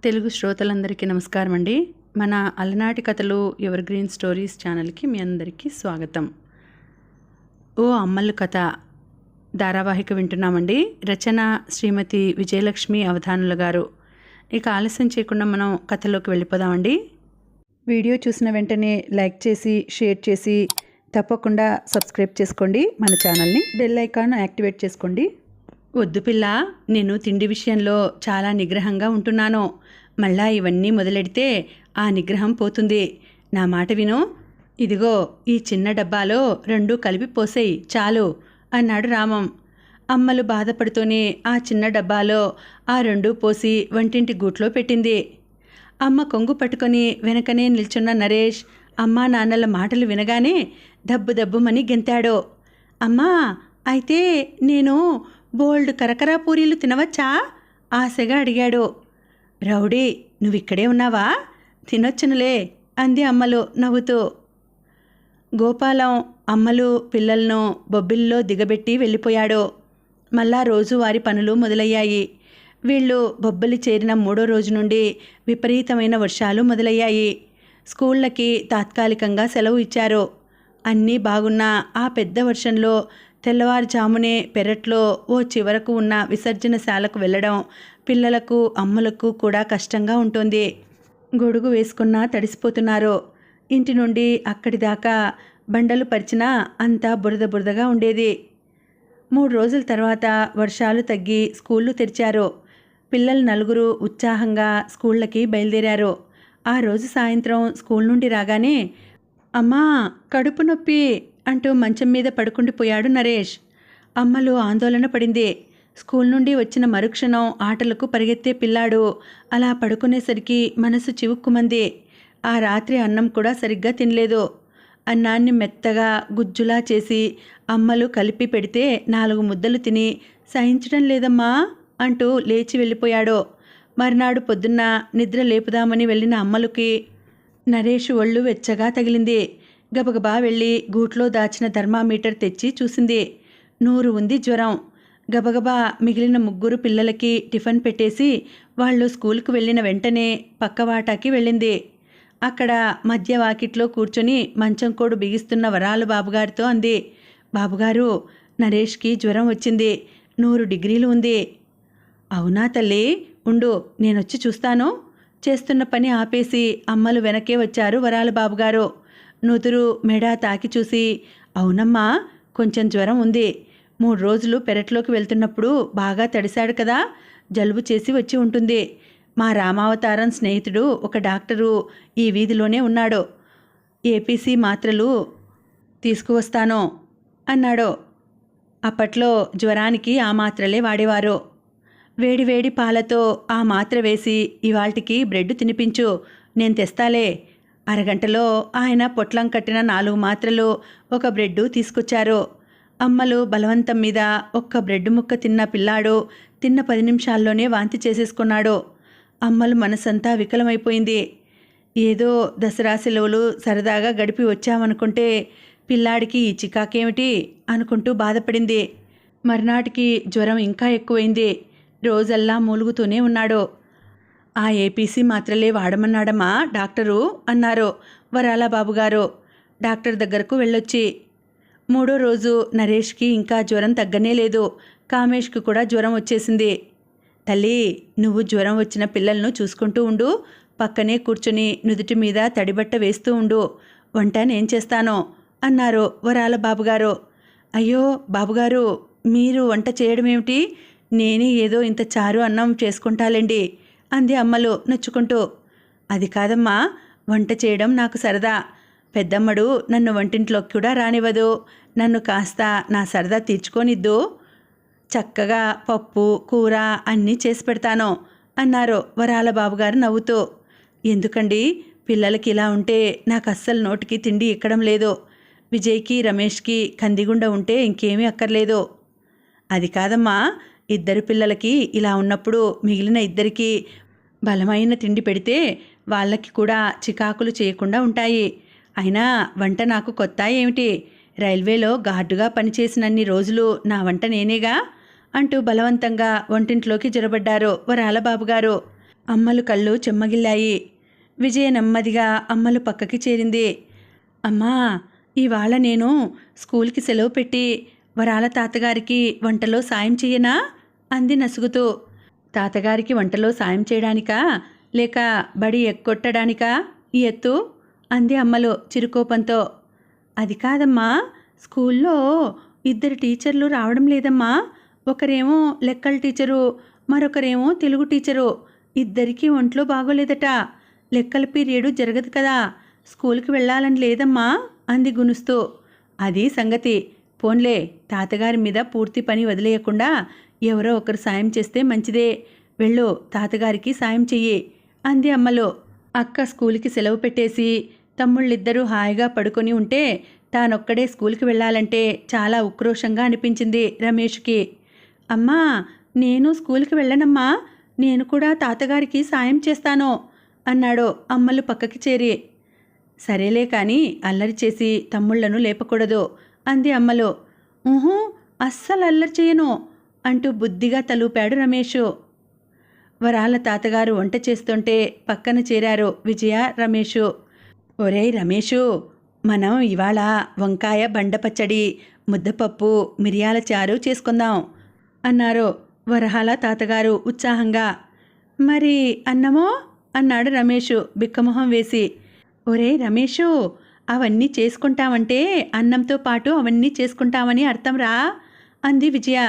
తెలుగు శ్రోతలందరికీ నమస్కారం అండి. మన అలనాటి కథలు ఎవర్ గ్రీన్ స్టోరీస్ ఛానల్కి మీ అందరికీ స్వాగతం. ఓ అమ్మలు కథ ధారావాహిక వింటున్నామండి. రచన శ్రీమతి విజయలక్ష్మి అవధానుల గారు. ఇక ఆలస్యం చేయకుండా మనం కథలోకి వెళ్ళిపోదామండి. వీడియో చూసిన వెంటనే లైక్ చేసి షేర్ చేసి తప్పకుండా సబ్స్క్రైబ్ చేసుకోండి. మన ఛానల్ని బెల్ ఐకాన్ యాక్టివేట్ చేసుకోండి. వద్దు పిల్ల, నేను తిండి విషయంలో చాలా నిగ్రహంగా ఉంటున్నాను. మళ్ళా ఇవన్నీ మొదలెడితే ఆ నిగ్రహం పోతుంది. నా మాట విను. ఇదిగో ఈ చిన్న డబ్బాలో 2 కలిపి పోసేయి చాలు అన్నాడు రామం. అమ్మలు బాధపడుతూనే ఆ చిన్న డబ్బాలో ఆ 2 పోసి వంటింటి గూట్లో పెట్టింది. అమ్మ కొంగు పట్టుకొని వెనకనే నిల్చున్న నరేష్ అమ్మా నాన్నల మాటలు వినగానే దబ్బు దబ్బుమని గెంతాడు. అమ్మా, అయితే నేను బోల్డ్ కరకరా పూరీలు తినవచ్చా? ఆశగా అడిగాడు. రౌడీ, నువ్విక్కడే ఉన్నావా? తినొచ్చునులే అంది అమ్మలు నవ్వుతూ. గోపాలం అమ్మలు పిల్లలను బొబ్బిల్లో దిగబెట్టి వెళ్ళిపోయాడు. మళ్ళా రోజువారి పనులు మొదలయ్యాయి. వీళ్ళు బొబ్బలి చేరిన 3వ రోజు నుండి విపరీతమైన వర్షాలు మొదలయ్యాయి. స్కూళ్ళకి తాత్కాలికంగా సెలవు ఇచ్చారు. అన్నీ బాగున్నా ఆ పెద్ద వర్షంలో తెల్లవారుజామునే పెరట్లో ఓ చివరకు ఉన్న విసర్జనశాలకు వెళ్ళడం పిల్లలకు అమ్మలకు కూడా కష్టంగా ఉంటుంది. గొడుగు వేసుకున్నా తడిసిపోతున్నారు. ఇంటి నుండి అక్కడి దాకా బండలు పరిచినా అంతా బురద బురదగా ఉండేది. 3 రోజుల తర్వాత వర్షాలు తగ్గి స్కూళ్ళు తెరిచారు. పిల్లలు 4 ఉత్సాహంగా స్కూళ్ళకి బయలుదేరారు. ఆ రోజు సాయంత్రం స్కూల్ నుండి రాగానే అమ్మా, కడుపు నొప్పి అంటూ మంచం మీద పడుకుండిపోయాడు నరేష్. అమ్మలు ఆందోళన పడింది. స్కూల్ నుండి వచ్చిన మరుక్షణం ఆటలకు పరిగెత్తే పిల్లాడు అలా పడుకునేసరికి మనసు చివుక్కుమంది. ఆ రాత్రి అన్నం కూడా సరిగ్గా తినలేదు. అన్నాన్ని మెత్తగా గుజ్జులా చేసి అమ్మలు కలిపి పెడితే 4 ముద్దలు తిని సహించడం లేదమ్మా అంటూ లేచి వెళ్ళిపోయాడు. మర్నాడు పొద్దున్న నిద్ర లేపుదామని వెళ్ళిన అమ్మలకి నరేష్ ఒళ్ళు వెచ్చగా తగిలింది. గబగబా వెళ్ళి గూట్లో దాచిన థర్మామీటర్ తెచ్చి చూసింది. 100 ఉంది జ్వరం. గబగబా మిగిలిన 3 పిల్లలకి టిఫిన్ పెట్టేసి వాళ్ళు స్కూల్కి వెళ్ళిన వెంటనే పక్కవాటాకి వెళ్ళింది. అక్కడ మధ్య వాకిట్లో కూర్చొని మంచం కోడు బిగిస్తున్న వరాలు బాబుగారితో అంది. బాబుగారు, నరేష్కి జ్వరం వచ్చింది. 100 డిగ్రీలు ఉంది. అవునా తల్లి, ఉండు నేనొచ్చి చూస్తాను. చేస్తున్న పని ఆపేసి అమ్మలు వెనకే వచ్చారు వరాల బాబుగారు. నుదురు మెడ తాకి చూసి, అవునమ్మా, కొంచెం జ్వరం ఉంది. 3 రోజులు పెరట్లోకి వెళ్తున్నప్పుడు బాగా తడిశాడు కదా, జలుబు చేసి వచ్చి ఉంటుంది. మా రామావతారం స్నేహితుడు ఒక డాక్టరు ఈ వీధిలోనే ఉన్నాడు. ఏపీసీ మాత్రలు తీసుకువస్తాను అన్నాడు. అప్పట్లో జ్వరానికి ఆ మాత్రలే వాడేవారు. వేడివేడి పాలతో ఆ మాత్ర వేసి ఇవాల్టికి బ్రెడ్ తినిపించు, నేను తెస్తాలే. అరగంటలో ఆయన పొట్లం కట్టిన 4 మాత్రలు, 1 బ్రెడ్డు తీసుకొచ్చారు. అమ్మలు బలవంతం మీద 1 బ్రెడ్ ముక్క తిన్న పిల్లాడు తిన్న 10 నిమిషాల్లోనే వాంతి చేసేసుకున్నాడు. అమ్మలు మనసంతా వికలమైపోయింది. ఏదో దసరా సెలవులు సరదాగా గడిపి వచ్చామనుకుంటే పిల్లాడికి ఈ చికాకేమిటి అనుకుంటూ బాధపడింది. మర్నాటికి జ్వరం ఇంకా ఎక్కువైంది. రోజల్లా మూలుగుతూనే ఉన్నాడు. ఆ ఏపీసీ మాత్రలే వాడమన్నాడమ్మా డాక్టరు అన్నారు వరాల బాబుగారు డాక్టర్ దగ్గరకు వెళ్ళొచ్చి. 3వ రోజు నరేష్కి ఇంకా జ్వరం తగ్గనే లేదు. కామేష్కి కూడా జ్వరం వచ్చేసింది. తల్లి, నువ్వు జ్వరం వచ్చిన పిల్లలను చూసుకుంటూ ఉండు. పక్కనే కూర్చుని నుదుటి మీద తడిబట్ట వేస్తూ ఉండు. వంట నేను చేస్తాను అన్నారు వరాల బాబుగారు. అయ్యో బాబుగారు, మీరు వంట చేయడమేమిటి? నేనే ఏదో ఇంత చారు అన్నం చేసుకుంటాలేండి అంది అమ్మలు నొచ్చుకుంటూ. అది కాదమ్మా, వంట చేయడం నాకు సరదా. పెద్దమ్మడు నన్ను వంటింట్లోకి కూడా రానివ్వదు. నన్ను కాస్త నా సరదా తీర్చుకోనిద్దు. చక్కగా పప్పు కూర అన్నీ చేసి పెడతాను అన్నారు వరాల బాబుగారు నవ్వుతూ. ఎందుకండి, పిల్లలకి ఇలా ఉంటే నాకు అస్సలు నోటికి తిండి ఎక్కడం లేదు. విజయ్కి రమేష్కి కందిగుండ ఉంటే ఇంకేమీ అక్కర్లేదు. అది కాదమ్మా, 2 పిల్లలకి ఇలా ఉన్నప్పుడు మిగిలిన 2కి బలమైన తిండి పెడితే వాళ్ళకి కూడా చికాకులు చేయకుండా ఉంటాయి. అయినా వంట నాకు కొత్త ఏమిటి? రైల్వేలో గార్డుగా పనిచేసినన్ని రోజులు నా వంట నేనేగా అంటూ బలవంతంగా వంటింట్లోకి జొరబడ్డారు వరాల బాబుగారు. అమ్మలు కళ్ళు చెమ్మగిల్లాయి. విజయ నెమ్మదిగా అమ్మలు పక్కకి చేరింది. అమ్మా, ఇవాళ నేను స్కూల్కి సెలవు పెట్టి వరాల తాతగారికి వంటలో సాయం చెయ్యనా అంది నసుగుతూ. తాతగారికి వంటలో సాయం చేయడానికా లేక బడి ఎక్కొట్టడానికా ఈ ఎత్తు అంది అమ్మలు చిరుకోపంతో. అది కాదమ్మా, స్కూల్లో 2 టీచర్లు రావడం లేదమ్మా. ఒకరేమో లెక్కల టీచరు, మరొకరేమో తెలుగు టీచరు. ఇద్దరికీ ఒంట్లో బాగోలేదట. లెక్కల పీరియడు జరగదు కదా, స్కూల్కి వెళ్ళాలని లేదమ్మా అంది గునుస్తూ. అది సంగతి. పోన్లే, తాతగారి మీద పూర్తి పని వదిలేయకుండా ఎవరో ఒకరు సాయం చేస్తే మంచిదే. వెళ్ళు, తాతగారికి సాయం చెయ్యి అంది అమ్మలు. అక్క స్కూల్కి సెలవు పెట్టేసి తమ్ముళ్ళిద్దరూ హాయిగా పడుకొని ఉంటే తానొక్కడే స్కూల్కి వెళ్ళాలంటే చాలా ఉక్రోషంగా అనిపించింది రమేష్కి. అమ్మా, నేను స్కూల్కి వెళ్ళనమ్మా, నేను కూడా తాతగారికి సాయం చేస్తాను అన్నాడు అమ్మలు పక్కకి చేరి. సరేలే కానీ అల్లరి చేసి తమ్ముళ్లను లేపకూడదు అంది అమ్మలు. ఊహూ, అస్సలు అల్లరి చేయను అంటూ బుద్ధిగా తలూపాడు రమేషు. వరాల తాతగారు వంట చేస్తుంటే పక్కన చేరారు విజయ, రమేషు. ఒరేయ్ రమేషు, మనం ఇవాళ వంకాయ బండపచ్చడి, ముద్దపప్పు, మిరియాల చారు చేసుకుందాం అన్నారు వరహాల తాతగారు ఉత్సాహంగా. మరి అన్నమో అన్నాడు రమేషు బిక్కమొహం వేసి. ఒరే రమేషు, అవన్నీ చేసుకుంటామంటే అన్నంతో పాటు అవన్నీ చేసుకుంటామని అర్థం రా అంది విజయ.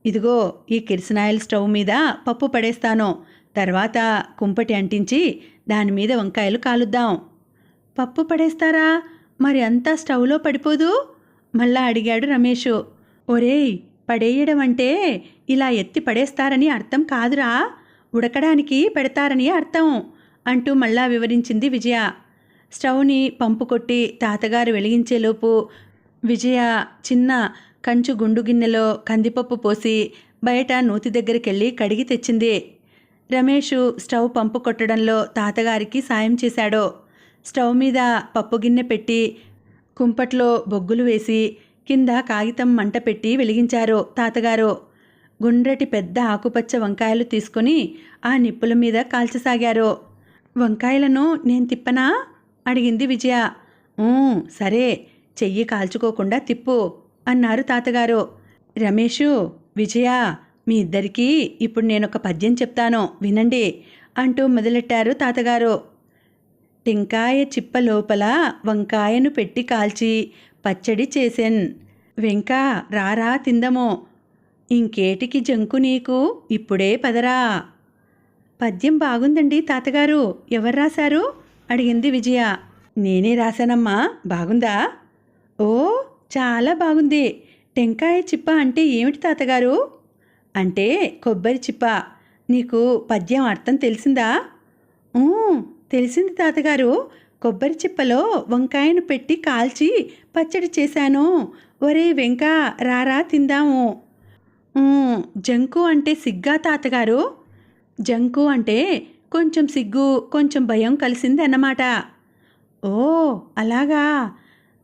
ఇదిగో ఈ కిరసనాయిల్ స్టవ్ మీద పప్పు పడేస్తాను, తర్వాత కుంపటి అంటించి దాని మీద వంకాయలు కాలుద్దాం. పప్పు పడేస్తారా? మరి అంతా స్టవ్లో పడిపోదు మళ్ళా అడిగాడు రమేషు. ఒరేయ్, పడేయడం అంటే ఇలా ఎత్తి పడేస్తారని అర్థం కాదురా, ఉడకడానికి పెడతారని అర్థం అంటూ మళ్ళా వివరించింది విజయ. స్టవ్ని పంపు కొట్టి తాతగారు వెలిగించేలోపు విజయ చిన్న కంచు గుండు గిన్నెలో కందిపప్పు పోసి బయట నూతి దగ్గరికెళ్ళి కడిగి తెచ్చింది. రమేషు స్టవ్ పంపు కొట్టడంలో తాతగారికి సాయం చేశాడు. స్టవ్ మీద పప్పు గిన్నె పెట్టి కుంపట్లో బొగ్గులు వేసి కింద కాగితం మంట పెట్టి వెలిగించారు తాతగారు. గుండ్రటి పెద్ద ఆకుపచ్చ వంకాయలు తీసుకుని ఆ నిప్పుల మీద కాల్చసాగారు. వంకాయలను నేను తిప్పనా అడిగింది విజయ. సరే, చెయ్యి కాల్చుకోకుండా తిప్పు అన్నారు తాతగారు. రమేషు, విజయ, మీ ఇద్దరికీ ఇప్పుడు నేనొక పద్యం చెప్తాను, వినండి అంటూ మొదలెట్టారు తాతగారు. టెంకాయ చిప్ప లోపల వంకాయను పెట్టి కాల్చి పచ్చడి చేసెన్, వెంకా రారా తిందము, ఇంకేటికి జంకు నీకు ఇప్పుడే పదరా. పద్యం బాగుందండి తాతగారు, ఎవరు రాశారు అడిగింది విజయ. నేనే రాశానమ్మా, బాగుందా? ఓ, చాలా బాగుంది. టెంకాయ చిప్ప అంటే ఏమిటి తాతగారు? అంటే కొబ్బరి చిప్ప. నీకు పద్యం అర్థం తెలిసిందా? తెలిసింది తాతగారు. కొబ్బరి చిప్పలో వంకాయను పెట్టి కాల్చి పచ్చడి చేశాను. ఒరే వెంకా రారా తిందాము. జంకు అంటే సిగ్గా తాతగారు? జంకు అంటే కొంచెం సిగ్గు కొంచెం భయం కలిసింది అన్నమాట. ఓ అలాగా,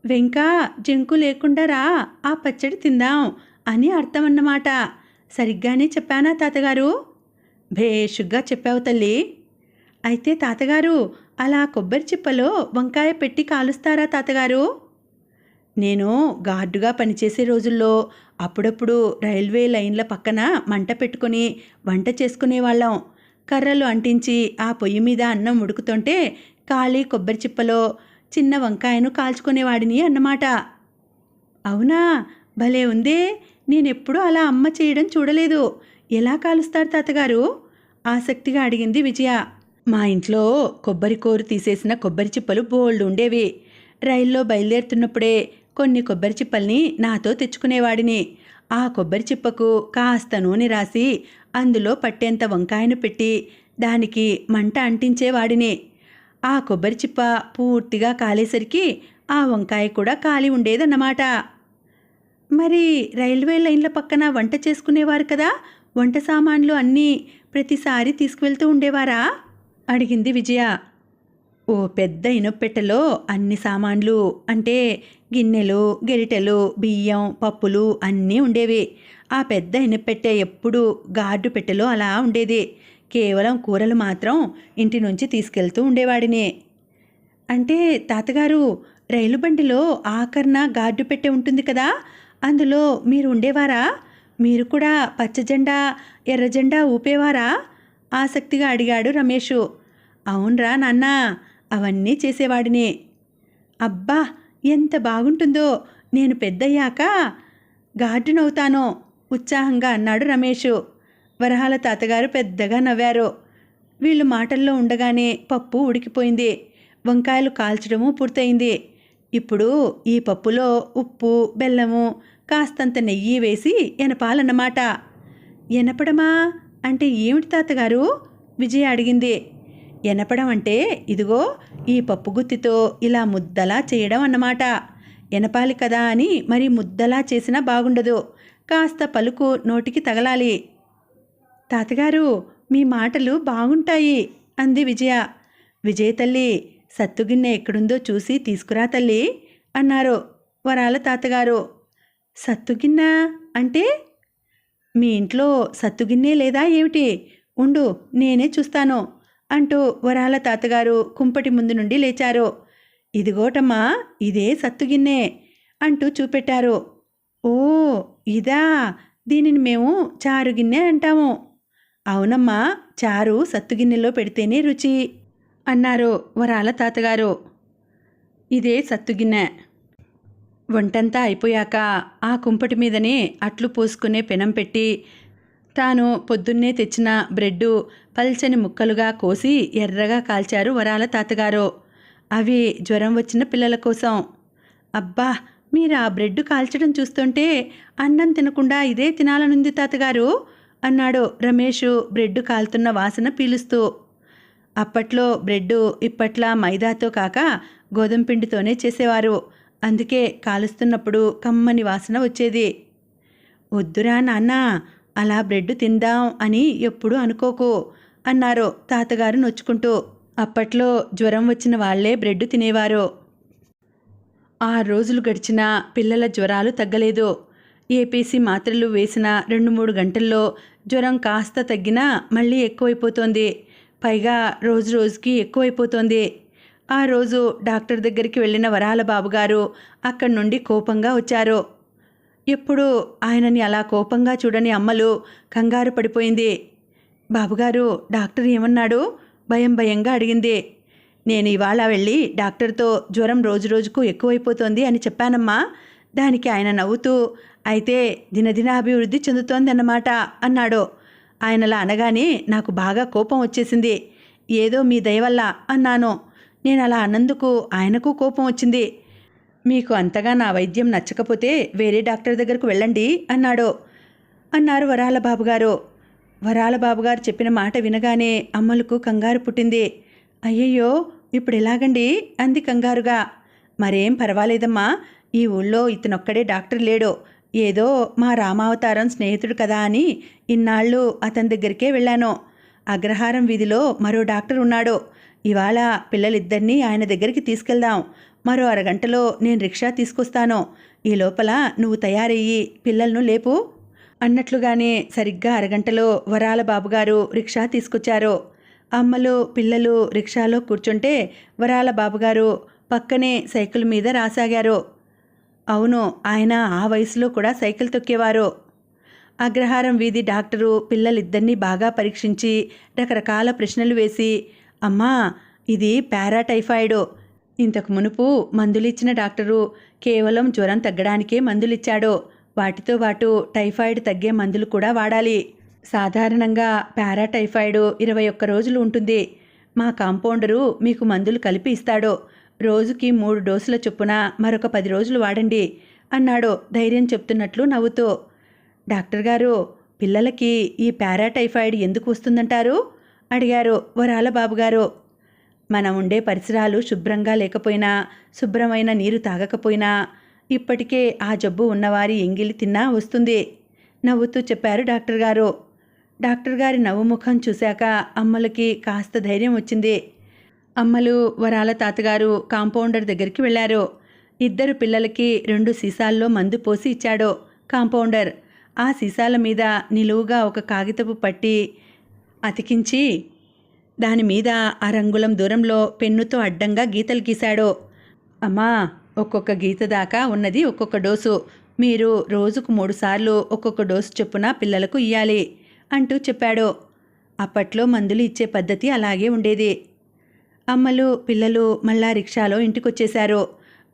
వెంకా జంకు లేకుండా రా, ఆ పచ్చడి తిందాం అని అర్థం అన్నమాట. సరిగ్గానే చెప్పానా తాతగారు? భేషుగ్గా చెప్పావు తల్లి. అయితే తాతగారు, అలా కొబ్బరి చిప్పలో వంకాయ పెట్టి కాలుస్తారా తాతగారు? నేను గార్డుగా పనిచేసే రోజుల్లో అప్పుడప్పుడు రైల్వే లైన్ల పక్కన మంట పెట్టుకుని వంట చేసుకునేవాళ్ళం. కర్రలు అంటించి ఆ పొయ్యి మీద అన్నం ఉడుకుతుంటే ఖాళీ కొబ్బరి చిప్పలో చిన్న వంకాయను కాల్చుకునేవాడిని అన్నమాట. అవునా, భలే ఉందే. నేనెప్పుడూ అలా అమ్మ చేయడం చూడలేదు. ఎలా కాలుస్తారు తాతగారు? ఆసక్తిగా అడిగింది విజయ. మా ఇంట్లో కొబ్బరి కోరు తీసేసిన కొబ్బరి చిప్పలు బోల్డ్ ఉండేవి. రైల్లో బయలుదేరుతున్నప్పుడే కొన్ని కొబ్బరి చిప్పల్ని నాతో తెచ్చుకునేవాడిని. ఆ కొబ్బరి చిప్పకు కాస్త నూనె రాసి అందులో పట్టేంత వంకాయను పెట్టి దానికి మంట అంటించేవాడిని. ఆ కొబ్బరి చిప్ప పూర్తిగా కాలేసరికి ఆ వంకాయ కూడా కాలి ఉండేదన్నమాట. మరి రైల్వే లైన్ల పక్కన వంట చేసుకునేవారు కదా, వంట సామాన్లు అన్నీ ప్రతిసారి తీసుకువెళ్తూ ఉండేవారా అడిగింది విజయ. ఓ పెద్ద ఇనుపెట్టెలో అన్ని సామాన్లు అంటే గిన్నెలు, గెరిటెలు, బియ్యం, పప్పులు అన్నీ ఉండేవి. ఆ పెద్ద ఇనుపెట్టె ఎప్పుడు గార్డు పెట్టెలో అలా ఉండేది. కేవలం కూరలు మాత్రం ఇంటి నుంచి తీసుకెళ్తూ ఉండేవాడిని. అంటే తాతగారు, రైలు బండిలో ఆఖర్న గార్డు పెట్టె ఉంటుంది కదా, అందులో మీరు ఉండేవారా? మీరు కూడా పచ్చజెండా ఎర్రజెండా ఊపేవారా? ఆసక్తిగా అడిగాడు రమేషు. అవునరా నాన్న, అవన్నీ చేసేవాడిని. అబ్బా, ఎంత బాగుంటుందో, నేను పెద్దయ్యాక గార్డునవుతాను ఉత్సాహంగా అన్నాడు రమేషు. వరహాల తాతగారు పెద్దగా నవ్వారు. వీళ్ళు మాటల్లో ఉండగానే పప్పు ఉడికిపోయింది. వంకాయలు కాల్చడము పూర్తయింది. ఇప్పుడు ఈ పప్పులో ఉప్పు, బెల్లము, కాస్తంత నెయ్యి వేసి ఎనపాలన్నమాట. ఎనపడమా అంటే ఏమిటి తాతగారు? విజయ అడిగింది. ఎనపడం అంటే ఇదిగో ఈ పప్పు గుత్తితో ఇలా ముద్దలా చేయడం అన్నమాట. ఎనపాలి కదా అని మరి ముద్దలా చేసినా బాగుండదు. కాస్త పలుకు నోటికి తగలాలి. తాతగారు, మీ మాటలు బాగుంటాయి అంది విజయ. విజయ తల్లి, సత్తుగిన్నె ఎక్కడుందో చూసి తీసుకురా తల్లి అన్నారు వరాల తాతగారు. సత్తుగిన్నె అంటే? మీ ఇంట్లో సత్తుగిన్నె లేదా ఏమిటి? ఉండు, నేనే చూస్తాను అంటూ వరాల తాతగారు కుంపటి ముందు నుండి లేచారు. ఇదిగోటమ్మా, ఇదే సత్తుగిన్నె అంటూ చూపెట్టారు. ఓ, ఇదా? దీనిని మేము చారుగిన్నె అంటాము. అవునమ్మా, చారు సత్తుగిన్నెలో పెడితేనే రుచి అన్నారు వరాల తాతగారు. ఇదే సత్తుగిన్నె. వంటంతా అయిపోయాక ఆ కుంపటి మీదనే అట్లు పోసుకునే పెనం పెట్టి తాను పొద్దున్నే తెచ్చిన బ్రెడ్డు పల్చని ముక్కలుగా కోసి ఎర్రగా కాల్చారు వరాల తాతగారు. అవి జ్వరం వచ్చిన పిల్లల కోసం. అబ్బా, మీరు ఆ బ్రెడ్ కాల్చడం చూస్తుంటే అన్నం తినకుండా ఇదే తినాలనుంది తాతగారు అన్నాడు రమేషు బ్రెడ్ కాలుతున్న వాసన పీలుస్తూ. అప్పట్లో బ్రెడ్డు ఇప్పట్లా మైదాతో కాక గోధుమ పిండితోనే చేసేవారు. అందుకే కాలుస్తున్నప్పుడు కమ్మని వాసన వచ్చేది. వద్దురా నాన్న, అలా బ్రెడ్ తిందాం అని ఎప్పుడూ అనుకోకు అన్నారు తాతగారు నొచ్చుకుంటూ. అప్పట్లో జ్వరం వచ్చిన వాళ్లే బ్రెడ్ తినేవారు. 6 రోజులు గడిచినా పిల్లల జ్వరాలు తగ్గలేదు. ఏపీసీ మాత్రలు వేసిన 2-3 గంటల్లో జ్వరం కాస్త తగ్గినా మళ్ళీ ఎక్కువైపోతోంది. పైగా రోజు రోజుకి ఎక్కువైపోతోంది. ఆ రోజు డాక్టర్ దగ్గరికి వెళ్ళిన వరాల బాబుగారు అక్కడి నుండి కోపంగా వచ్చారు. ఎప్పుడు ఆయనని అలా కోపంగా చూడని అమ్మలు కంగారు పడిపోయింది. బాబుగారు, డాక్టర్ ఏమన్నాడు? భయంగా అడిగింది. నేను ఇవాళ వెళ్ళి డాక్టర్తో జ్వరం రోజు రోజుకు ఎక్కువైపోతోంది అని చెప్పానమ్మా. దానికి ఆయన నవ్వుతూ, అయితే దినదినాభివృద్ధి చెందుతోందన్నమాట అన్నాడు. ఆయనలా అనగానే నాకు బాగా కోపం వచ్చేసింది. ఏదో మీ దయ వల్ల అన్నాను. నేను అలా అన్నందుకు ఆయనకు కోపం వచ్చింది. మీకు అంతగా నా వైద్యం నచ్చకపోతే వేరే డాక్టర్ దగ్గరకు వెళ్ళండి అన్నారు వరాల బాబుగారు. వరాల బాబుగారు చెప్పిన మాట వినగానే అమ్మలకు కంగారు పుట్టింది. అయ్యయ్యో, ఇప్పుడు ఎలాగండి అంది కంగారుగా. మరేం పర్వాలేదమ్మా, ఈ ఊళ్ళో ఇతనొక్కడే డాక్టర్ లేడు. ఏదో మా రామావతారం స్నేహితుడు కదా అని ఇన్నాళ్ళు అతని దగ్గరికే వెళ్ళాను. అగ్రహారం వీధిలో మరో డాక్టర్ ఉన్నాడు. ఇవాళ పిల్లలిద్దరినీ ఆయన దగ్గరికి తీసుకెళ్దాం. మరో అరగంటలో నేను రిక్షా తీసుకొస్తాను. ఈ లోపల నువ్వు తయారయ్యి పిల్లలను లేపు అన్నట్లుగానే సరిగ్గా అరగంటలో వరాల బాబుగారు రిక్షా తీసుకొచ్చారు. అమ్మలు పిల్లలు రిక్షాలో కూర్చుంటే వరాల బాబుగారు పక్కనే సైకిల్ మీద రాసాగారు. అవును, ఆయన ఆ వయసులో కూడా సైకిల్ తొక్కేవారు. అగ్రహారం వీధి డాక్టరు పిల్లలిద్దరినీ బాగా పరీక్షించి రకరకాల ప్రశ్నలు వేసి, అమ్మా, ఇది పారాటైఫాయిడ్. ఇంతకు మునుపు మందులిచ్చిన డాక్టరు కేవలం జ్వరం తగ్గడానికే మందులిచ్చాడు. వాటితో పాటు టైఫాయిడ్ తగ్గే మందులు కూడా వాడాలి. సాధారణంగా పారాటైఫాయిడ్ 21 రోజులు ఉంటుంది. మా కాంపౌండరు మీకు మందులు కలిపి ఇస్తాడు. రోజుకి 3 డోసుల చొప్పున మరొక 10 రోజులు వాడండి అన్నాడు ధైర్యం చెప్తున్నట్లు నవ్వుతూ. డాక్టర్ గారు, పిల్లలకి ఈ పారాటైఫాయిడ్ ఎందుకు వస్తుందంటారు అడిగారు వరాల బాబుగారు. మనం ఉండే పరిసరాలు శుభ్రంగా లేకపోయినా, శుభ్రమైన నీరు తాగకపోయినా, ఇప్పటికే ఆ జబ్బు ఉన్నవారి ఎంగిలి తిన్నా వస్తుంది నవ్వుతూ చెప్పారు డాక్టర్ గారు. డాక్టర్ గారి నవ్వు ముఖం చూశాక అమ్మలకి కాస్త ధైర్యం వచ్చింది. అమ్మలు వరాల తాతగారు కాంపౌండర్ దగ్గరికి వెళ్ళారు. 2 పిల్లలకి 2 సీసాల్లో మందు పోసి ఇచ్చాడు కాంపౌండర్. ఆ సీసాల మీద నిలువుగా ఒక కాగితపు పట్టి అతికించి దానిమీద అరంగుళం దూరంలో పెన్నుతో అడ్డంగా గీతలు గీశాడు. అమ్మా, ఒక్కొక్క గీత దాకా ఉన్నది ఒక్కొక్క డోసు. మీరు రోజుకు 3 సార్లు ఒక్కొక్క డోసు చొప్పున పిల్లలకు ఇయ్యాలి అంటూ చెప్పాడు. అప్పట్లో మందులు ఇచ్చే పద్ధతి అలాగే ఉండేది. అమ్మలు పిల్లలు మళ్ళా రిక్షాలో ఇంటికొచ్చేశారు.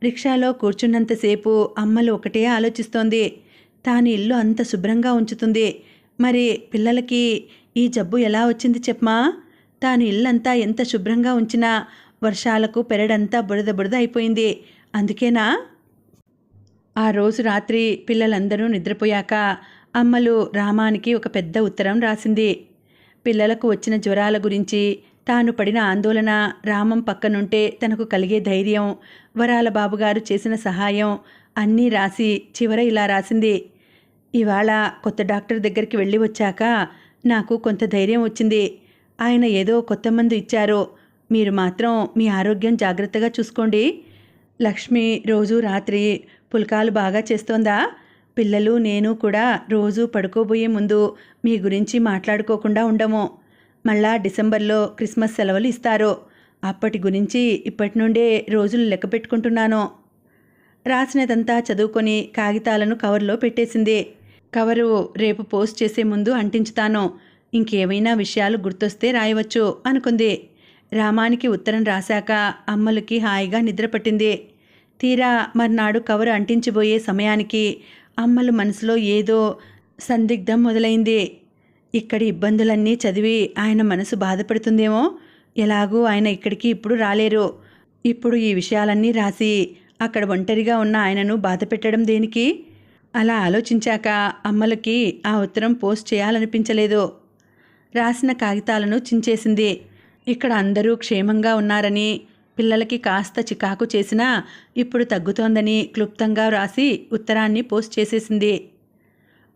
రిక్షాలో కూర్చున్నంతసేపు అమ్మలు ఒకటే ఆలోచిస్తోంది. తాను ఇల్లు అంత శుభ్రంగా ఉంచుతుంది, మరి పిల్లలకి ఈ జబ్బు ఎలా వచ్చింది చెప్పమా? తాను ఇల్లంతా ఎంత శుభ్రంగా ఉంచినా వర్షాలకు పెరడంతా బురద బురద అయిపోయింది. అందుకేనా? ఆ రోజు రాత్రి పిల్లలందరూ నిద్రపోయాక అమ్మలు రామానికి ఒక పెద్ద ఉత్తరం రాసింది. పిల్లలకు వచ్చిన జ్వరాల గురించి, తాను పడిన ఆందోళన, రామం పక్కనుంటే తనకు కలిగే ధైర్యం, వరాల బాబుగారు చేసిన సహాయం అన్నీ రాసి చివర ఇలా రాసింది. ఇవాళ కొత్త డాక్టర్ దగ్గరికి వెళ్ళి వచ్చాక నాకు కొంత ధైర్యం వచ్చింది. ఆయన ఏదో కొత్త మందు ఇచ్చారు. మీరు మాత్రం మీ ఆరోగ్యం జాగ్రత్తగా చూసుకోండి. లక్ష్మి రోజు రాత్రి పుల్కాలు బాగా చేస్తోందా? పిల్లలు నేను కూడా రోజు పడుకోబోయే ముందు మీ గురించి మాట్లాడుకోకుండా ఉండము. మళ్ళా డిసెంబర్లో క్రిస్మస్ సెలవులు ఇస్తారు. అప్పటి గురించి ఇప్పటి నుండే రోజులు లెక్క పెట్టుకుంటున్నాను. రాసినదంతా చదువుకొని కాగితాలను కవర్లో పెట్టేసింది. కవరు రేపు పోస్ట్ చేసే ముందు అంటించుతాను. ఇంకేమైనా విషయాలు గుర్తొస్తే రాయవచ్చు అనుకుంది. రామానికి ఉత్తరం రాశాక అమ్మలకి హాయిగా నిద్రపట్టింది. తీరా మర్నాడు కవరు అంటించిపోయే సమయానికి అమ్మలు మనసులో ఏదో సందిగ్ధం మొదలైంది. ఇక్కడి ఇబ్బందులన్నీ చదివి ఆయన మనసు బాధపడుతుందేమో. ఎలాగూ ఆయన ఇక్కడికి ఇప్పుడు రాలేరు. ఇప్పుడు ఈ విషయాలన్నీ రాసి అక్కడ ఒంటరిగా ఉన్న ఆయనను బాధ పెట్టడం దేనికి? అలా ఆలోచించాక అమ్మలకి ఆ ఉత్తరం పోస్ట్ చేయాలనిపించలేదు. రాసిన కాగితాలను చించేసింది. ఇక్కడ అందరూ క్షేమంగా ఉన్నారని, పిల్లలకి కాస్త చికాకు చేసినా ఇప్పుడు తగ్గుతోందని క్లుప్తంగా రాసి ఉత్తరాన్ని పోస్ట్ చేసేసింది.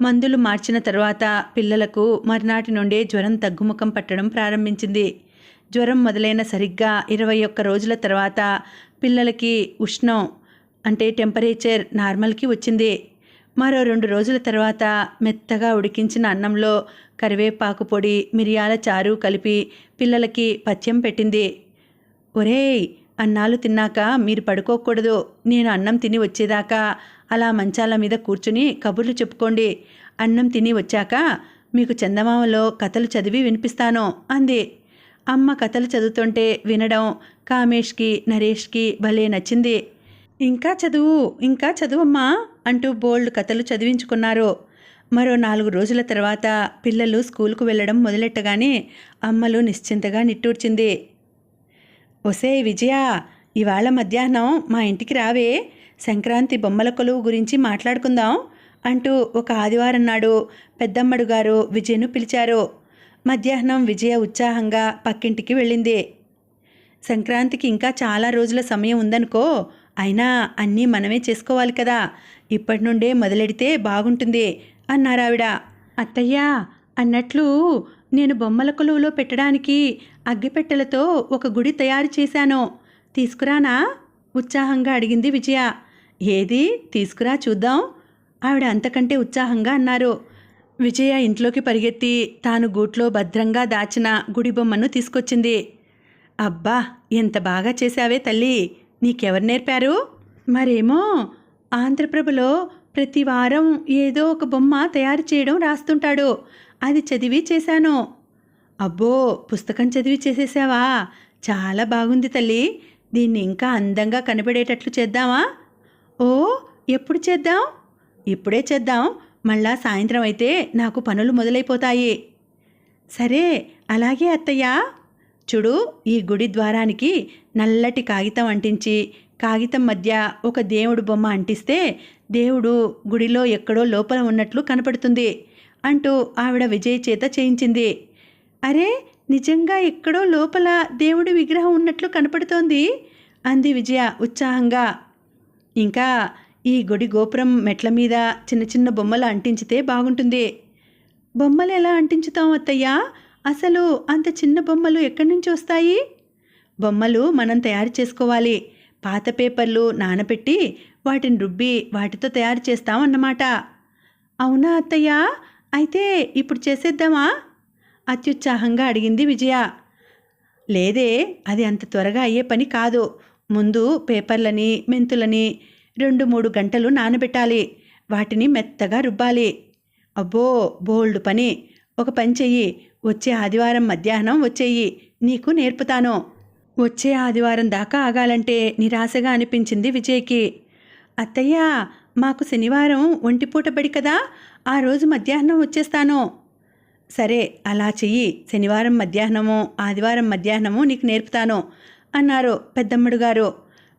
మందులు మార్చిన తర్వాత పిల్లలకు మర్నాటి నుండే జ్వరం తగ్గుముఖం పట్టడం ప్రారంభించింది. జ్వరం మొదలైన సరిగ్గా 21 రోజుల తర్వాత పిల్లలకి ఉష్ణం అంటే టెంపరేచర్ నార్మల్కి వచ్చింది. మరో 2 రోజుల తర్వాత మెత్తగా ఉడికించిన అన్నంలో కరివేపాకు పొడి, మిరియాల చారు కలిపి పిల్లలకి పథ్యం పెట్టింది. ఒరేయ్, అన్నాలు తిన్నాక మీరు పడుకోకూడదు. నేను అన్నం తిని వచ్చేదాకా అలా మంచాల మీద కూర్చుని కబుర్లు చెప్పుకోండి. అన్నం తిని వచ్చాక మీకు చందమామలో కథలు చదివి వినిపిస్తాను అంది. అమ్మ కథలు చదువుతుంటే వినడం కామేష్కి, నరేష్కి భలే నచ్చింది. ఇంకా చదువు, ఇంకా చదువమ్మా అంటూ బోల్డ్ కథలు చదివించుకున్నారు. మరో 4 రోజుల తర్వాత పిల్లలు స్కూలుకు వెళ్ళడం మొదలెట్టగానే అమ్మలు నిశ్చింతగా నిట్టూర్చింది. ఒసేయ్ విజయ, ఇవాళ మధ్యాహ్నం మా ఇంటికి రావే, సంక్రాంతి బొమ్మల కొలువు గురించి మాట్లాడుకుందాం అంటూ ఒక ఆదివారం నాడు పెద్దమ్మడు గారు విజయను పిలిచారు. మధ్యాహ్నం విజయ ఉత్సాహంగా పక్కింటికి వెళ్ళింది. సంక్రాంతికి ఇంకా చాలా రోజుల సమయం ఉందనుకో, అయినా అన్నీ మనమే చేసుకోవాలి కదా, ఇప్పటి నుండే మొదలెడితే బాగుంటుంది అన్నారావిడ. అత్తయ్యా, అన్నట్లు నేను బొమ్మల కొలువులో పెట్టడానికి అగ్గిపెట్టెలతో ఒక గుడి తయారు చేశాను, తీసుకురానా ఉత్సాహంగా అడిగింది విజయ. ఏది, తీసుకురా చూద్దాం ఆవిడ అంతకంటే ఉత్సాహంగా అన్నారు. విజయ ఇంట్లోకి పరిగెత్తి తాను గూట్లో భద్రంగా దాచిన గుడి బొమ్మను తీసుకొచ్చింది. అబ్బా, ఎంత బాగా చేశావే తల్లి, నీకెవరు నేర్పారు? మరేమో ఆంధ్రప్రభలో ప్రతి వారం ఏదో ఒక బొమ్మ తయారు చేయడం రాస్తుంటాడు, అది చదివి చేశాను. అబ్బో, పుస్తకం చదివి చేసేసావా? చాలా బాగుంది తల్లి, దీన్ని ఇంకా అందంగా కనబడేటట్లు చేద్దామా? ఓ, ఎప్పుడు చేద్దాం? ఇప్పుడే చేద్దాం, మళ్ళా సాయంత్రం అయితే నాకు పనులు మొదలైపోతాయి. సరే, అలాగే అత్తయ్య. చూడు, ఈ గుడి ద్వారానికి నల్లటి కాగితం అంటించి కాగితం మధ్య ఒక దేవుడు బొమ్మ అంటిస్తే దేవుడు గుడిలో ఎక్కడో లోపల ఉన్నట్లు కనపడుతుంది అంటూ ఆవిడ విజయ్ చేత చేయించింది. అరే, నిజంగా ఎక్కడో లోపల దేవుడి విగ్రహం ఉన్నట్లు కనపడుతోంది అంది విజయ ఉత్సాహంగా. ఇంకా ఈ గుడి గోపురం మెట్ల మీద చిన్న చిన్న బొమ్మలు అంటించితే బాగుంటుంది. బొమ్మలు ఎలా అంటించుతాం అత్తయ్యా? అసలు అంత చిన్న బొమ్మలు ఎక్కడి నుంచి వస్తాయి? బొమ్మలు మనం తయారు చేసుకోవాలి. పాత పేపర్లు నానబెట్టి వాటిని రుబ్బి వాటితో తయారు చేస్తామన్నమాట. అవునా అత్తయ్య? అయితే ఇప్పుడు చేసేద్దామా? అత్యుత్సాహంగా అడిగింది విజయ. లేదే, అది అంత త్వరగా అయ్యే పని కాదు. ముందు పేపర్లని మెంతులని 2-3 గంటలు నానబెట్టాలి. వాటిని మెత్తగా రుబ్బాలి. అబ్బో, బోల్డు పని. ఒక పని చెయ్యి, వచ్చే ఆదివారం మధ్యాహ్నం వచ్చేయి, నీకు నేర్పుతాను. వచ్చే ఆదివారం దాకా ఆగాలంటే నిరాశగా అనిపించింది విజయ్కి. అత్తయ్య, మాకు శనివారం ఒంటిపూట బడి కదా, ఆ రోజు మధ్యాహ్నం వచ్చేస్తాను. సరే, అలా చెయ్యి. శనివారం మధ్యాహ్నము ఆదివారం మధ్యాహ్నము నీకు నేర్పుతాను అన్నారు పెద్దమ్మడు గారు.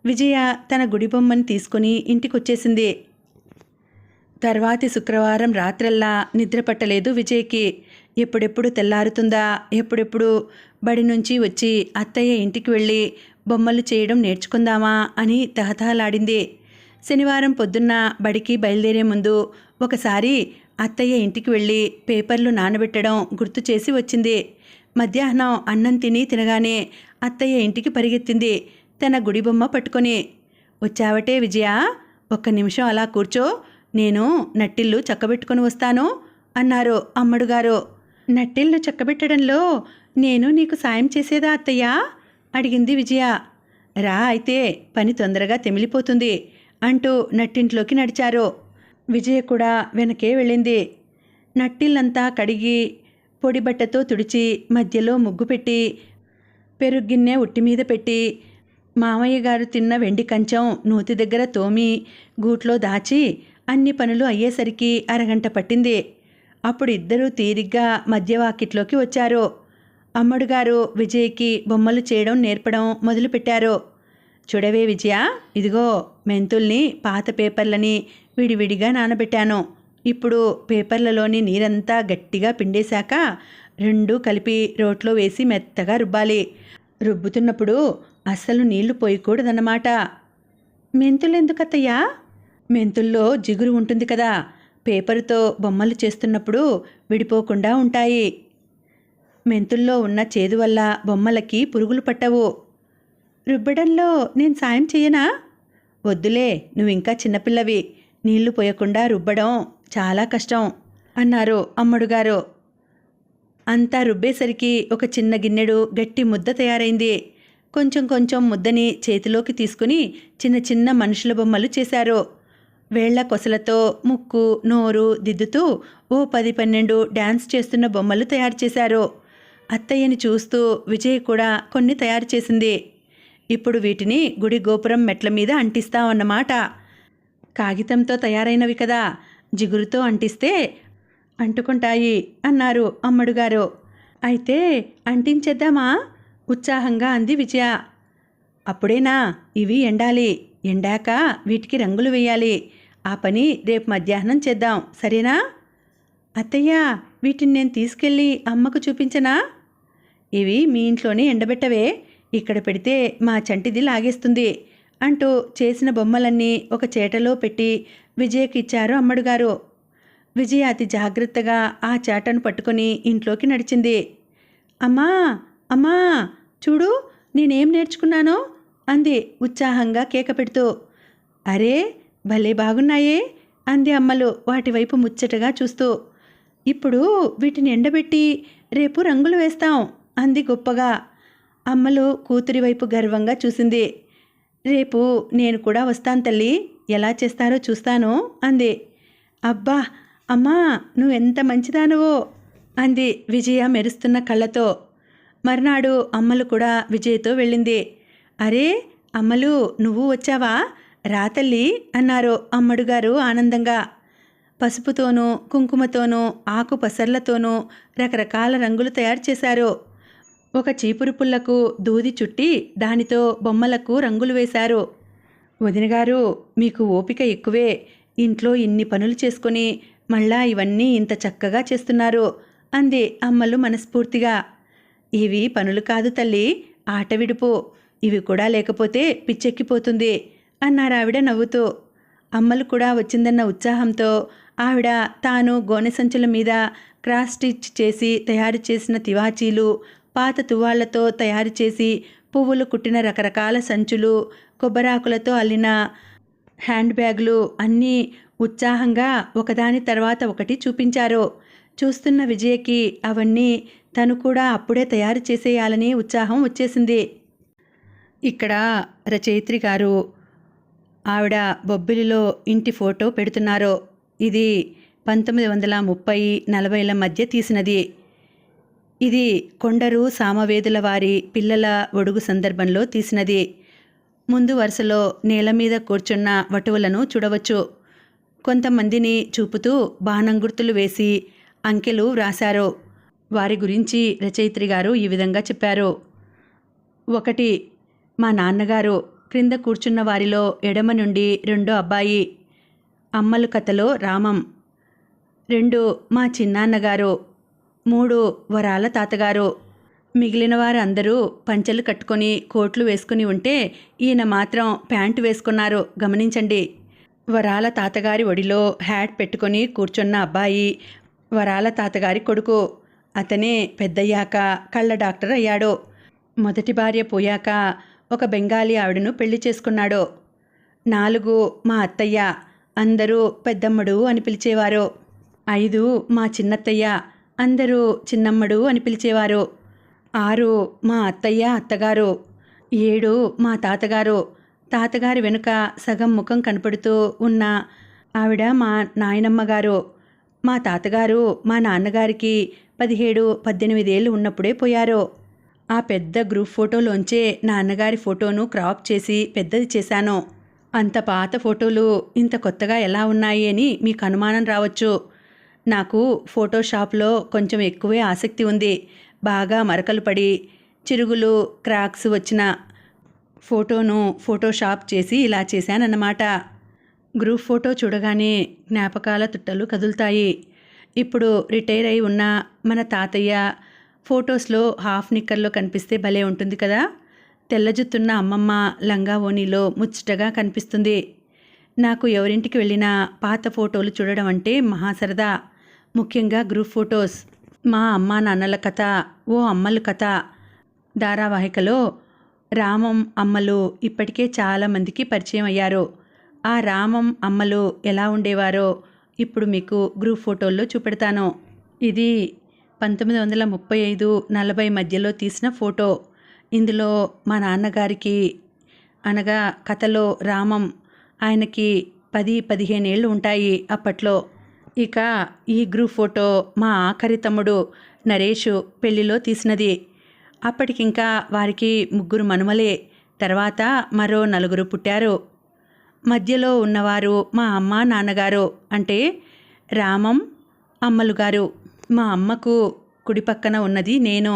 విజయ తన గుడి బొమ్మని తీసుకుని ఇంటికొచ్చేసింది. తర్వాతి శుక్రవారం రాత్రల్లా నిద్ర పట్టలేదు విజయ్కి. ఎప్పుడెప్పుడు తెల్లారుతుందా, ఎప్పుడెప్పుడు బడి నుంచి వచ్చి అత్తయ్య ఇంటికి వెళ్ళి బొమ్మలు చేయడం నేర్చుకుందామా అని తహతహలాడింది. శనివారం పొద్దున్న బడికి బయలుదేరే ముందు ఒకసారి అత్తయ్య ఇంటికి వెళ్ళి పేపర్లు నానబెట్టడం గుర్తు చేసి వచ్చింది. మధ్యాహ్నం అన్నం తినగానే అత్తయ్య ఇంటికి పరిగెత్తింది తన గుడి బొమ్మ పట్టుకొని. వచ్చావటే విజయ, ఒక్క నిమిషం అలా కూర్చో, నేను నట్టిల్లు చక్కబెట్టుకొని వస్తాను అన్నారు అమ్మడుగారు. నట్టిల్లు చక్కబెట్టడంలో నేను నీకు సాయం చేసేదా అత్తయ్య అడిగింది విజయ. రా అయితే, పని తొందరగా తెమిలిపోతుంది అంటూ నట్టింట్లోకి నడిచారు. విజయ కూడా వెనకే వెళ్ళింది. నట్టిల్లంతా కడిగి పొడి బట్టతో తుడిచి మధ్యలో ముగ్గు పెట్టి పెరుగిన్నె ఉట్టి మీద పెట్టి మామయ్య గారు తిన్న వెండి కంచం నూతి దగ్గర తోమి గూట్లో దాచి అన్ని పనులు అయ్యేసరికి అరగంట పట్టింది. అప్పుడు ఇద్దరూ తీరిగ్గా మధ్యవాకిట్లోకి వచ్చారు. అమ్మడుగారు విజయ్కి బొమ్మలు చేయడం నేర్పడం మొదలుపెట్టారు. చూడవే విజయ, ఇదిగో మెంతుల్ని పాత పేపర్లని విడివిడిగా నానబెట్టాను. ఇప్పుడు పేపర్లలోని నీరంతా గట్టిగా పిండేశాక రెండూ కలిపి రోట్లో వేసి మెత్తగా రుబ్బాలి. రుబ్బుతున్నప్పుడు అస్సలు నీళ్లు పోయకూడదన్నమాట. మెంతులెందుకత్తయ్యా? మెంతుల్లో జిగురు ఉంటుంది కదా, పేపరుతో బొమ్మలు చేస్తున్నప్పుడు విడిపోకుండా ఉంటాయి. మెంతుల్లో ఉన్న చేదు వల్ల బొమ్మలకి పురుగులు పట్టవు. రుబ్బడంలో నేను సాయం చెయ్యనా? వద్దులే, నువ్వింకా చిన్నపిల్లవి, నీళ్లు పోయకుండా రుబ్బడం చాలా కష్టం అన్నారు అమ్మడుగారు. అంతా రుబ్బేసరికి ఒక చిన్న గిన్నెడు గట్టి ముద్ద తయారైంది. కొంచెం కొంచెం ముద్దని చేతిలోకి తీసుకుని చిన్న చిన్న మనుషుల బొమ్మలు చేశారు. వేళ్ల కొసలతో ముక్కు నోరు దిద్దుతూ ఓ 10-12 డ్యాన్స్ చేస్తున్న బొమ్మలు తయారు చేశారు. అత్తయ్యని చూస్తూ విజయ్ కూడా కొన్ని తయారు చేసింది. ఇప్పుడు వీటిని గుడి గోపురం మెట్ల మీద అంటిస్తామన్నమాట. కాగితంతో తయారైనవి కదా, జిగురుతో అంటిస్తే అంటుకుంటాయి అన్నారు అమ్మడుగారు. అయితే అంటించేద్దామా? ఉత్సాహంగా అంది విజయ. అప్పుడేనా? ఇవి ఎండాలి. ఎండాక వీటికి రంగులు వేయాలి. ఆ పని రేపు మధ్యాహ్నం చేద్దాం, సరేనా? అత్తయ్య, వీటిని నేను తీసుకెళ్ళి అమ్మకు చూపించనా? ఇవి మీ ఇంట్లోనే ఎండబెట్టవే, ఇక్కడ పెడితే మా చంటిది లాగేస్తుంది అంటూ చేసిన బొమ్మలన్నీ ఒక చేటలో పెట్టి విజయకి ఇచ్చారు అమ్మడుగారు. విజయ అతి జాగ్రత్తగా ఆ చాటను పట్టుకొని ఇంట్లోకి నడిచింది. అమ్మా అమ్మా, చూడు నేనేం నేర్చుకున్నానో అంది ఉత్సాహంగా కేక పెడుతూ. అరే, భలే బాగున్నాయే అంది అమ్మలు వాటి వైపు ముచ్చటగా చూస్తూ. ఇప్పుడు వీటిని ఎండబెట్టి రేపు రంగులు వేస్తాం అంది గొప్పగా. అమ్మలు కూతురి వైపు గర్వంగా చూసింది. రేపు నేను కూడా వస్తాను తల్లి, ఎలా చేస్తారో చూస్తాను అంది. అబ్బా అమ్మా, నువ్వెంత మంచిదానవో అంది విజయ మెరుస్తున్న కళ్ళతో. మర్నాడు అమ్మలు కూడా విజయ్తో వెళ్ళింది. అరే అమ్మలు, నువ్వు వచ్చావా? రా తల్లి అన్నారు అమ్మడుగారు ఆనందంగా. పసుపుతోనూ కుంకుమతోనూ ఆకు పసర్లతోనూ రకరకాల రంగులు తయారు చేశారు. ఒక చీపురు పుల్లకు దూది చుట్టి దానితో బొమ్మలకు రంగులు వేశారు. వదినగారు, మీకు ఓపిక ఎక్కువే, ఇంట్లో ఇన్ని పనులు చేసుకొని మళ్ళా ఇవన్నీ ఇంత చక్కగా చేస్తున్నారు అంది అమ్మలు మనస్ఫూర్తిగా. ఇవి పనులు కాదు తల్లి, ఆట విడుపు. ఇవి కూడా లేకపోతే పిచ్చెక్కిపోతుంది అన్నారావిడ నవ్వుతూ. అమ్మలు కూడా వచ్చిందన్న ఉత్సాహంతో ఆవిడ తాను గోనె సంచుల మీద క్రాస్ స్టిచ్ చేసి తయారు చేసిన తివాచీలు, పాత తువ్వాళ్లతో తయారు చేసి పువ్వులు కుట్టిన రకరకాల సంచులు, కొబ్బరాకులతో అల్లిన హ్యాండ్ బ్యాగులు అన్నీ ఉత్సాహంగా ఒకదాని తర్వాత ఒకటి చూపించారు. చూస్తున్న విజయకి అవన్నీ తను కూడా అప్పుడే తయారు చేసేయాలని ఉత్సాహం వచ్చేసింది. ఇక్కడ రచయిత్రి గారు ఆవిడ బొబ్బిలిలో ఇంటి ఫోటో పెడుతున్నారు. ఇది 1930-40ల మధ్య తీసినది. ఇది కొండరు సామవేదుల వారి పిల్లల ఒడుగు సందర్భంలో తీసినది. ముందు వరుసలో నేల మీద కూర్చున్న వటువులను చూడవచ్చు. కొంతమందిని చూపుతూ బాణం గుర్తులు వేసి అంకెలు వ్రాశారు. వారి గురించి రచయిత్రి గారు ఈ విధంగా చెప్పారు. 1 మా నాన్నగారు. క్రింద కూర్చున్న వారిలో ఎడమ నుండి రెండో అబ్బాయి. అమ్మలు కథలో రామం. 2 మా చిన్నాన్నగారు. 3 వరాల తాతగారు. మిగిలిన వారందరూ పంచెలు కట్టుకొని కోట్లు వేసుకుని ఉంటే ఈయన మాత్రం ప్యాంటు వేసుకున్నారు, గమనించండి. వరాల తాతగారి ఒడిలో హ్యాట్ పెట్టుకొని కూర్చున్న అబ్బాయి వరాల తాతగారి కొడుకు. అతనే పెద్దయ్యాక కళ్ళ డాక్టర్ అయ్యాడు. మొదటి భార్య పోయాక ఒక బెంగాలీ ఆవిడను పెళ్లి చేసుకున్నాడు. 4 మా అత్తయ్య. అందరూ పెద్దమ్మడు అని పిలిచేవారు. 5 మా చిన్నత్తయ్య. అందరూ చిన్నమ్మడు అని పిలిచేవారు. 6 మా అత్తయ్య అత్తగారు. 7 మా తాతగారు. తాతగారి వెనుక సగం ముఖం కనపడుతూ ఉన్న ఆవిడ మా నాయనమ్మగారు. మా తాతగారు మా నాన్నగారికి 17-18 ఏళ్ళు ఉన్నప్పుడే పోయారు. ఆ పెద్ద గ్రూప్ ఫోటోలోంచే నాన్నగారి ఫోటోను క్రాప్ చేసి పెద్దది చేశాను. అంత పాత ఫోటోలు ఇంత కొత్తగా ఎలా ఉన్నాయి అని మీకు అనుమానం రావచ్చు. నాకు ఫోటోషాప్లో కొంచెం ఎక్కువే ఆసక్తి ఉంది. బాగా మరకలు పడి చిరుగులు క్రాక్స్ వచ్చిన ఫోటోను ఫోటోషాప్ చేసి ఇలా చేశానన్నమాట. గ్రూప్ ఫోటో చూడగానే జ్ఞాపకాల తుట్టలు కదులుతాయి. ఇప్పుడు రిటైర్ అయి ఉన్న మన తాతయ్య ఫొటోస్లో హాఫ్ నిక్కర్లో కనిపిస్తే భలే ఉంటుంది కదా. తెల్ల జుత్తున్న అమ్మమ్మ లంగా ఓణీలో ముచ్చటగా కనిపిస్తుంది. నాకు ఎవరింటికి వెళ్ళినా పాత ఫోటోలు చూడడం అంటే మహాసరదా. ముఖ్యంగా గ్రూప్ ఫొటోస్. మా అమ్మా నాన్నల కథ, ఓ అమ్మలు కథ ధారావాహికలో రామం అమ్మలు ఇప్పటికే చాలామందికి పరిచయం అయ్యారు. ఆ రామం అమ్మలు ఎలా ఉండేవారో ఇప్పుడు మీకు గ్రూప్ ఫోటోల్లో చూపెడతాను. ఇది 1935-40 మధ్యలో తీసిన ఫోటో. ఇందులో మా నాన్నగారికి అనగా కథలో రామం ఆయనకి 10-15 ఏళ్ళు ఉంటాయి అప్పట్లో. ఇక ఈ గ్రూప్ ఫోటో మా ఆఖరి తమ్ముడు నరేష్ పెళ్లిలో తీసినది. అప్పటికింకా వారికి 3 మనుమలే. తర్వాత మరో 4 పుట్టారు. మధ్యలో ఉన్నవారు మా అమ్మ నాన్నగారు, అంటే రామం అమ్మలు గారు. మా అమ్మకు కుడి పక్కన ఉన్నది నేను.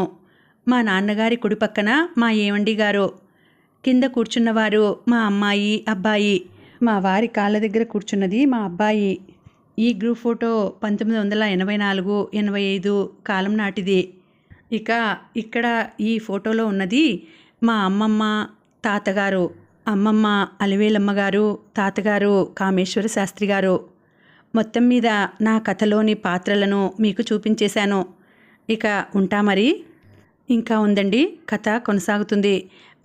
మా నాన్నగారి కుడి పక్కన మా ఏవండి గారు. కింద కూర్చున్నవారు మా అమ్మాయి అబ్బాయి. మా వారి కాళ్ళ దగ్గర కూర్చున్నది మా అబ్బాయి. ఈ గ్రూప్ ఫోటో 1984-85 కాలం నాటిది. ఇక ఇక్కడ ఈ ఫోటోలో ఉన్నది మా అమ్మమ్మ తాతగారు. అమ్మమ్మ అలివేలమ్మ గారు, తాతగారు కామేశ్వర శాస్త్రి గారు. మొత్తం మీద నా కథలోని పాత్రలను మీకు చూపించేశాను. ఇక ఉంటా మరి. ఇంకా ఉందండి, కథ కొనసాగుతుంది.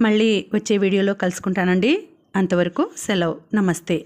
మళ్ళీ వచ్చే వీడియోలో కలుసుకుంటానండి. అంతవరకు సెలవు. నమస్తే.